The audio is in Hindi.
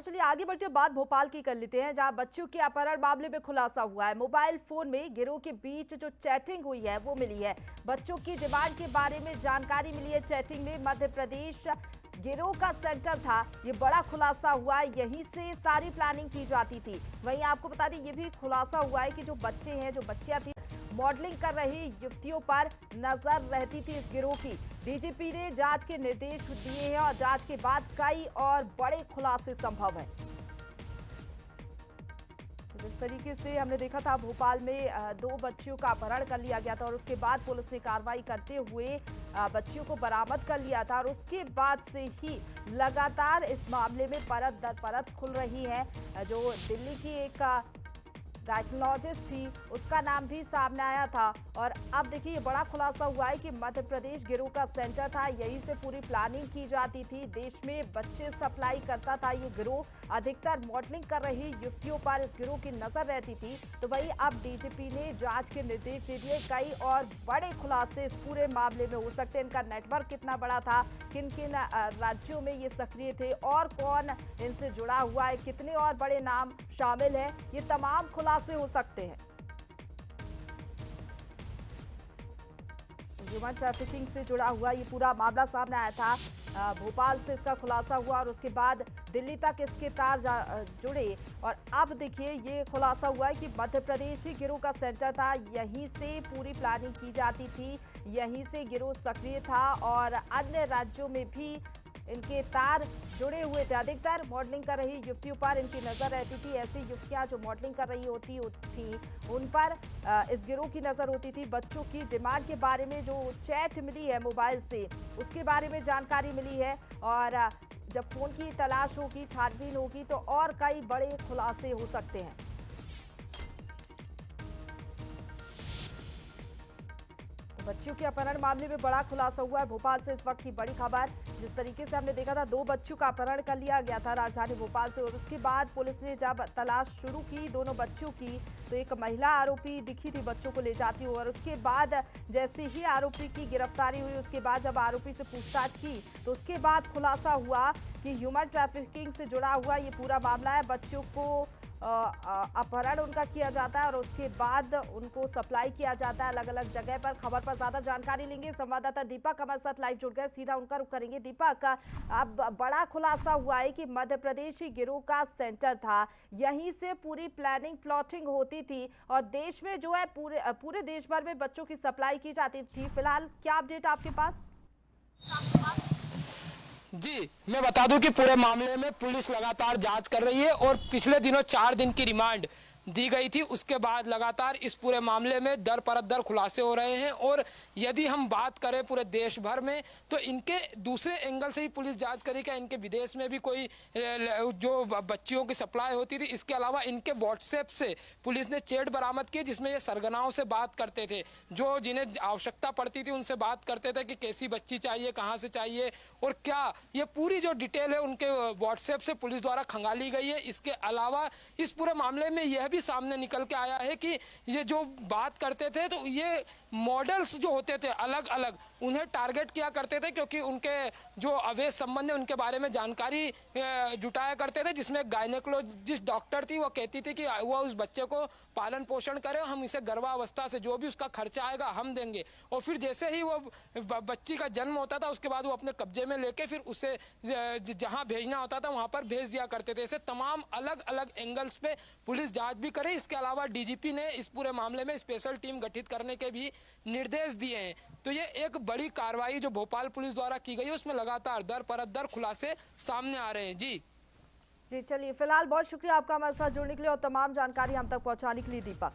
चलिए आगे बढ़ते हुए बात भोपाल की कर लेते हैं, जहां बच्चों के अपहरण मामले में खुलासा हुआ है। मोबाइल फोन में गिरोह के बीच जो चैटिंग हुई है वो मिली है। बच्चों की डिमांड के बारे में जानकारी मिली है। चैटिंग में मध्य प्रदेश गिरोह का सेंटर था, ये बड़ा खुलासा हुआ है। यहीं से सारी प्लानिंग की जाती थी। वहीं आपको बता दें ये भी खुलासा हुआ है कि जो बच्चे हैं, जो बच्चियां थी, मॉडलिंग कर रही युवतियों पर नजर रहती थी इस गिरोह की। डीजीपी ने जांच के निर्देश दिए हैं और जांच के बाद कई और बड़े खुलासे संभव हैं। तो जिस तरीके से हमने देखा था भोपाल में दो बच्चियों का अपहरण कर लिया गया था और उसके बाद पुलिस ने कार्रवाई करते हुए बच्चियों को बरामद कर लिया था और उसके बाद से ही लगातार इस मामले में परत दर परत खुल रही है। जो दिल्ली की एक गायकोलॉजिस्ट थी, उसका नाम भी सामने आया था और अब देखिए ये बड़ा खुलासा हुआ है कि मध्य प्रदेश गिरोह का सेंटर था। यहीं से पूरी प्लानिंग की जाती थी। देश में बच्चे सप्लाई करता था ये गिरोह। अधिकतर मॉडलिंग कर रही युवतियों पर इस गिरोह की नजर रहती थी। तो वही अब डीजीपी ने जांच के निर्देश दे दिए। कई और बड़े खुलासे इस पूरे मामले में हो सकते हैं। इनका नेटवर्क कितना बड़ा था, किन किन राज्यों में ये सक्रिय थे और कौन इनसे जुड़ा हुआ है, कितने और बड़े नाम शामिल है, ये तमाम खुलासे हो सकते हैं। ह्यूमन ट्रैफिकिंग से जुड़ा हुआ ये पूरा मामला सामने आया था। भोपाल से इसका खुलासा हुआ और उसके बाद दिल्ली तक इसके तार जुड़े और अब देखिए ये खुलासा हुआ है कि मध्य प्रदेश ही गिरोह का सेंटर था। यहीं से पूरी प्लानिंग की जाती थी, यहीं से गिरोह सक्रिय था और अन्य राज्यों में भी इनके तार जुड़े हुए थे। अधिकतर मॉडलिंग कर रही युवतियों पर इनकी नजर रहती थी। ऐसी युवतियां जो मॉडलिंग कर रही होती थी उन पर इस गिरोह की नजर होती थी। बच्चों की डिमांड के बारे में जो चैट मिली है मोबाइल से, उसके बारे में जानकारी मिली है और जब फोन की तलाश होगी, छानबीन होगी तो और कई बड़े खुलासे हो सकते हैं। बच्चियों के अपहरण मामले में बड़ा खुलासा हुआ है। भोपाल से इस वक्त की बड़ी खबर, जिस तरीके से हमने देखा था दो बच्चों का अपहरण कर लिया गया था राजधानी भोपाल से और उसके बाद पुलिस ने जब तलाश शुरू की दोनों बच्चों की तो एक महिला आरोपी दिखी थी बच्चों को ले जाती हुई और उसके बाद जैसे ही आरोपी की गिरफ्तारी हुई, उसके बाद जब आरोपी से पूछताछ की तो उसके बाद खुलासा हुआ कि ह्यूमन ट्रैफिकिंग से जुड़ा हुआ ये पूरा मामला है। बच्चों को अपहरण उनका किया जाता है और उसके बाद उनको सप्लाई किया जाता है अलग अलग जगह पर। खबर पर ज्यादा जानकारी लेंगे, संवाददाता दीपक हमारे साथ लाइव जुड़ गए, सीधा उनका रुख करेंगे। दीपक, अब बड़ा खुलासा हुआ है कि मध्य प्रदेश ही गिरोह का सेंटर था, यहीं से पूरी प्लानिंग प्लॉटिंग होती थी और देश में जो है पूरे देश भर में बच्चों की सप्लाई की जाती थी। फिलहाल क्या अपडेट आपके पास? जी, मैं बता दूं कि पूरे मामले में पुलिस लगातार जांच कर रही है और पिछले दिनों 4 दिन की रिमांड दी गई थी। उसके बाद लगातार इस पूरे मामले में दर परत दर खुलासे हो रहे हैं और यदि हम बात करें पूरे देश भर में तो इनके दूसरे एंगल से ही पुलिस जांच करी क्या इनके विदेश में भी कोई जो बच्चियों की सप्लाई होती थी। इसके अलावा इनके व्हाट्सएप से पुलिस ने चैट बरामद किए जिसमें ये सरगनाओं से बात करते थे, जो जिन्हें आवश्यकता पड़ती थी उनसे बात करते थे कि कैसी बच्ची चाहिए, कहाँ से चाहिए और क्या। ये पूरी जो डिटेल है उनके व्हाट्सएप से पुलिस द्वारा खंगाली गई है। इसके अलावा इस पूरे मामले में यह भी सामने निकल के आया है कि ये जो बात करते थे तो ये मॉडल्स जो होते थे अलग अलग उन्हें टारगेट किया करते थे क्योंकि उनके जो अवैध संबंध है उनके बारे में जानकारी जुटाया करते थे। जिसमें गायनेकोलॉजिस्ट डॉक्टर थी, वो कहती थी कि वो उस बच्चे को पालन पोषण करे, हम इसे गर्भावस्था से जो भी उसका खर्चा आएगा हम देंगे और फिर जैसे ही वो बच्ची का जन्म होता था उसके बाद वो अपने कब्जे में लेके फिर उसे जहां भेजना होता था वहां पर भेज दिया करते थे। ऐसे तमाम अलग अलग एंगल्स पे पुलिस जांच भी करे। इसके अलावा डीजीपी ने इस पूरे मामले में स्पेशल टीम गठित करने के भी निर्देश दिए हैं। तो ये एक बड़ी कार्रवाई जो भोपाल पुलिस द्वारा की गई है उसमें लगातार दर परत दर खुलासे सामने आ रहे हैं। जी चलिए, फिलहाल बहुत शुक्रिया आपका हमारे साथ जुड़ने के लिए और तमाम जानकारी हम तक पहुंचाने के लिए दीपक।